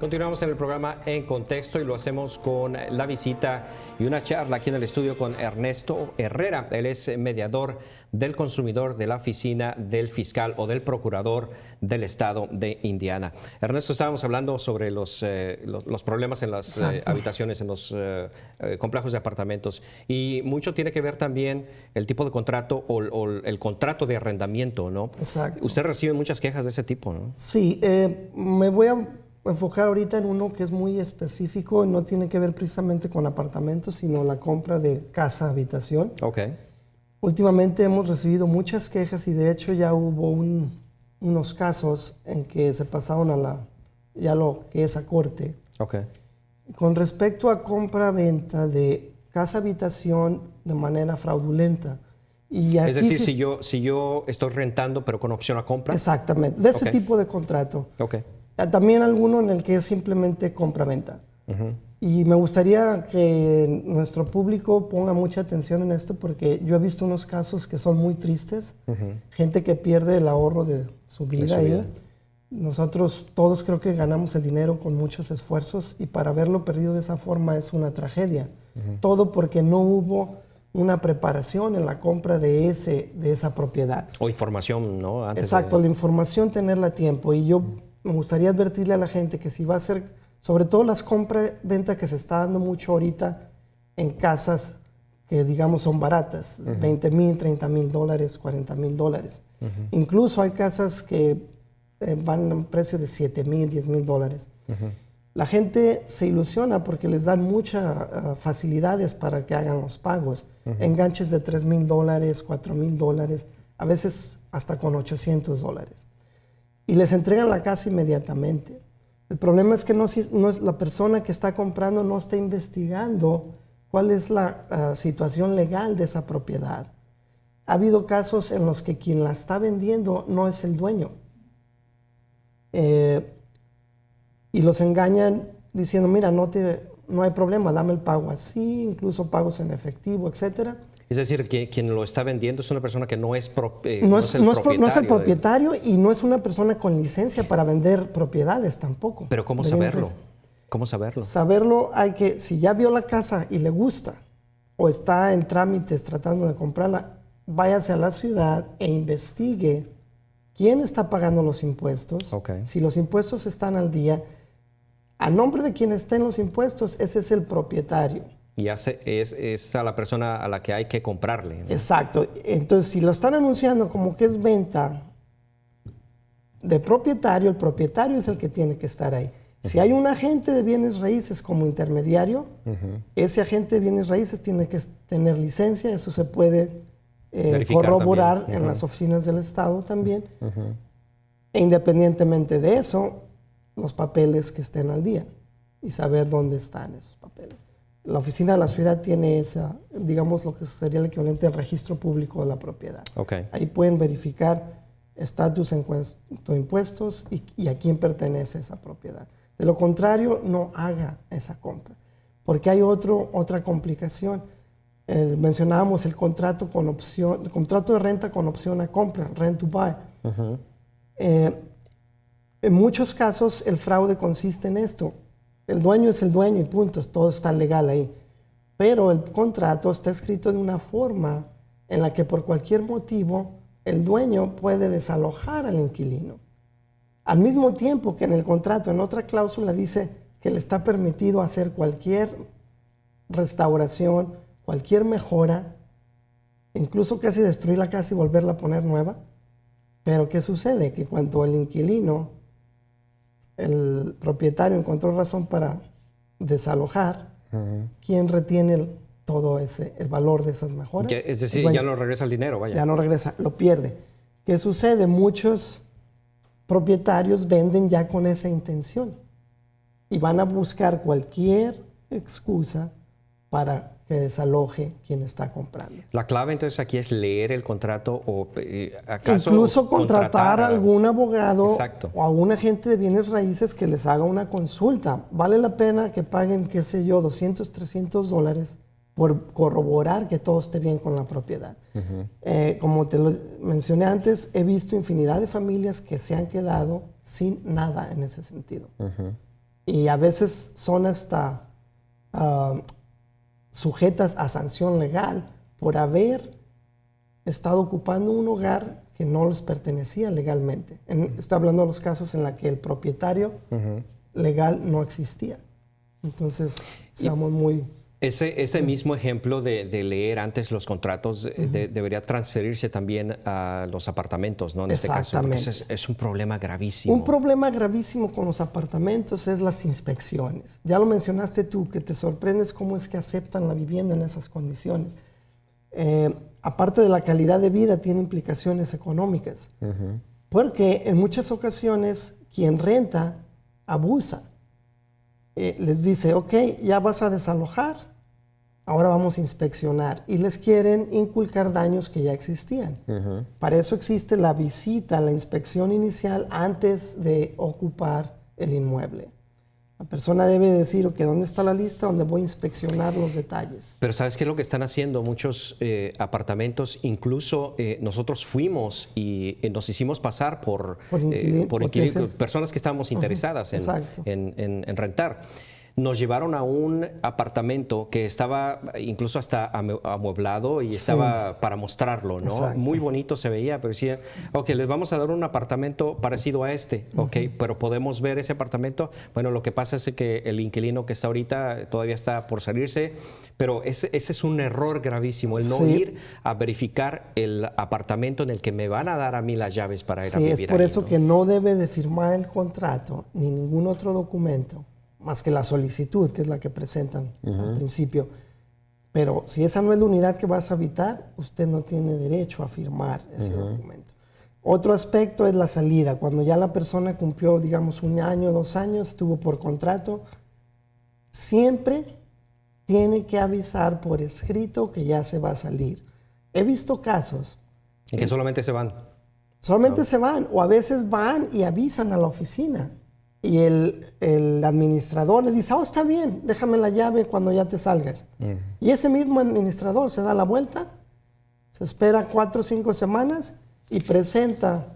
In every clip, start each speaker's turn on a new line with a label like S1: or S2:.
S1: Continuamos en el programa En Contexto y lo hacemos con la visita y una charla aquí en el estudio con Ernesto Herrera. Él es mediador del consumidor de la oficina del fiscal o del procurador del estado de Indiana. Ernesto, estábamos hablando sobre los problemas en las habitaciones, en los complejos de apartamentos, y mucho tiene que ver también el tipo de contrato o el contrato de arrendamiento, ¿no?
S2: Exacto.
S1: Usted recibe muchas quejas de ese tipo, ¿no?
S2: Sí, me voy a enfocar ahorita en uno que es muy específico, no tiene que ver precisamente con apartamentos, sino la compra de casa-habitación.
S1: Ok.
S2: Últimamente hemos recibido muchas quejas y de hecho ya hubo unos casos en que se pasaron a ya lo que es a corte.
S1: Ok.
S2: Con respecto a compra-venta de casa-habitación de manera fraudulenta. Y aquí
S1: es decir, si yo estoy rentando pero con opción a compra.
S2: Exactamente, de ese tipo de contrato.
S1: Ok.
S2: También alguno en el que es simplemente compra-venta. Y me gustaría que nuestro público ponga mucha atención en esto porque yo he visto unos casos que son muy tristes. Gente que pierde el ahorro de su vida ahí. Nosotros todos creo que ganamos el dinero con muchos esfuerzos y para verlo perdido de esa forma es una tragedia. Todo porque no hubo una preparación en la compra de esa propiedad.
S1: O información, ¿no?
S2: Exacto, la información tenerla a tiempo. Y yo me gustaría advertirle a la gente que si va a hacer, sobre todo las compra-venta que se está dando mucho ahorita en casas que digamos son baratas, $20,000, $30,000, $40,000. Incluso hay casas que van a un precio de $7,000, $10,000. La gente se ilusiona porque les dan muchas facilidades para que hagan los pagos. Enganches de $3,000, $4,000, a veces hasta con $800. Y les entregan la casa inmediatamente. El problema es que no es la persona que está comprando no está investigando cuál es la situación legal de esa propiedad. Ha habido casos en los que quien la está vendiendo no es el dueño. Y los engañan diciendo, mira, no hay problema, dame el pago así, incluso pagos en efectivo, etcétera.
S1: Es decir, que quien lo está vendiendo es una persona que no es el
S2: propietario y no es una persona con licencia para vender propiedades tampoco.
S1: Pero ¿cómo saberlo? ¿Cómo saberlo?
S2: Saberlo hay que, si ya vio la casa y le gusta o está en trámites tratando de comprarla, váyase a la ciudad e investigue quién está pagando los impuestos. Si los impuestos están al día, a nombre de quien estén los impuestos, ese es el propietario.
S1: Y es a la persona a la que hay que comprarle, ¿no?
S2: Exacto. Entonces, si lo están anunciando como que es venta de propietario, el propietario es el que tiene que estar ahí. Si hay un agente de bienes raíces como intermediario, ese agente de bienes raíces tiene que tener licencia, eso se puede corroborar en las oficinas del Estado también. E independientemente de eso, los papeles que estén al día y saber dónde están esos papeles. La oficina de la ciudad tiene digamos, lo que sería el equivalente al registro público de la propiedad. Ahí pueden verificar estatus en cuanto a impuestos y a quién pertenece esa propiedad. De lo contrario, no haga esa compra, porque hay otra complicación. Mencionábamos el contrato con opción, el contrato de renta con opción a compra, rent to buy. En muchos casos el fraude consiste en esto. El dueño es el dueño y punto, todo está legal ahí. Pero el contrato está escrito de una forma en la que por cualquier motivo el dueño puede desalojar al inquilino. Al mismo tiempo que en el contrato, en otra cláusula, dice que le está permitido hacer cualquier restauración, cualquier mejora, incluso casi destruir la casa y volverla a poner nueva. Pero ¿qué sucede? Que cuando el inquilino, el propietario encontró razón para desalojar, ¿quién retiene todo el valor de esas mejoras?
S1: Es decir, ya no regresa el dinero, vaya.
S2: Ya no regresa, lo pierde. ¿Qué sucede? Muchos propietarios venden ya con esa intención y van a buscar cualquier excusa para que desaloje quien está comprando.
S1: La clave entonces aquí es leer el contrato o acaso
S2: incluso contratar a algún abogado o a un agente de bienes raíces que les haga una consulta. Vale la pena que paguen, qué sé yo, $200, $300 por corroborar que todo esté bien con la propiedad. Como te lo mencioné antes, he visto infinidad de familias que se han quedado sin nada en ese sentido. y a veces son hasta sujetas a sanción legal por haber estado ocupando un hogar que no les pertenecía legalmente. Estoy hablando de los casos en los que el propietario legal no existía. Entonces, estamos muy...
S1: Ese mismo ejemplo de leer antes los contratos debería transferirse también a los apartamentos, ¿no? En este caso, porque es un problema gravísimo.
S2: Un problema gravísimo con los apartamentos es las inspecciones. Ya lo mencionaste tú, que te sorprendes cómo es que aceptan la vivienda en esas condiciones. Aparte de la calidad de vida, tiene implicaciones económicas. Porque en muchas ocasiones quien renta abusa. Les dice, ok, ya vas a desalojar, ahora vamos a inspeccionar. Y les quieren inculcar daños que ya existían. Para eso existe la visita, la inspección inicial antes de ocupar el inmueble. La persona debe decir, ok, ¿dónde está la lista donde voy a inspeccionar los detalles?
S1: Pero ¿sabes qué es lo que están haciendo muchos apartamentos? Incluso nosotros fuimos y nos hicimos pasar por inquilinos, personas que estábamos interesadas en rentar. Nos llevaron a un apartamento que estaba incluso hasta amueblado y estaba para mostrarlo, ¿no? Exacto. Muy bonito se veía, pero decía, ok, les vamos a dar un apartamento parecido a este, ok, pero podemos ver ese apartamento. Bueno, lo que pasa es que el inquilino que está ahorita todavía está por salirse, pero ese es un error gravísimo, el no ir a verificar el apartamento en el que me van a dar a mí las llaves para ir a vivir ahí.
S2: Sí, es por eso que no debe de firmar el contrato ni ningún otro documento más que la solicitud, que es la que presentan al principio. Pero si esa no es la unidad que vas a habitar, usted no tiene derecho a firmar ese documento. Otro aspecto es la salida. Cuando ya la persona cumplió, digamos, 1 año, 2 años, estuvo por contrato, siempre tiene que avisar por escrito que ya se va a salir. He visto casos
S1: en que solamente se van.
S2: Solamente se van, o a veces van y avisan a la oficina. Y el administrador le dice, oh, está bien, déjame la llave cuando ya te salgas. Y ese mismo administrador se da la vuelta, se espera 4 o 5 semanas y presenta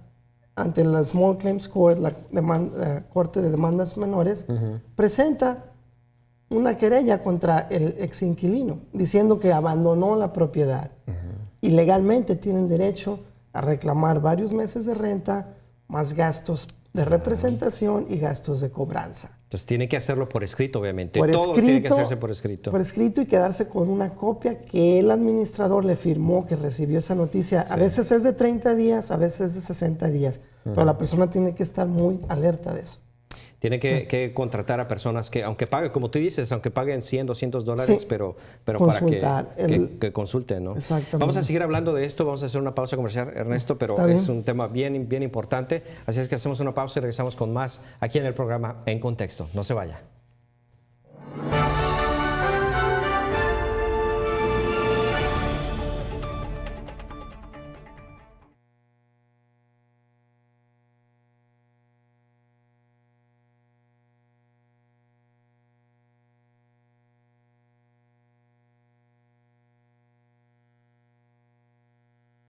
S2: ante la Small Claims Court, la Corte de Demandas Menores, presenta una querella contra el ex inquilino, diciendo que abandonó la propiedad. Y legalmente tienen derecho a reclamar varios meses de renta, más gastos de representación y gastos de cobranza.
S1: Entonces tiene que hacerlo por escrito, obviamente.
S2: Todo
S1: tiene que hacerse por escrito.
S2: Por escrito y quedarse con una copia que el administrador le firmó que recibió esa noticia. A veces es de 30 días, a veces es de 60 días. Pero la persona tiene que estar muy alerta de eso.
S1: Tiene que contratar a personas que, aunque paguen, como tú dices, aunque paguen $100, $200, pero para que consulten, ¿no?
S2: Exactamente.
S1: Vamos a seguir hablando de esto, vamos a hacer una pausa comercial, Ernesto, pero es un tema bien importante. Así es que hacemos una pausa y regresamos con más aquí en el programa En Contexto. No se vaya.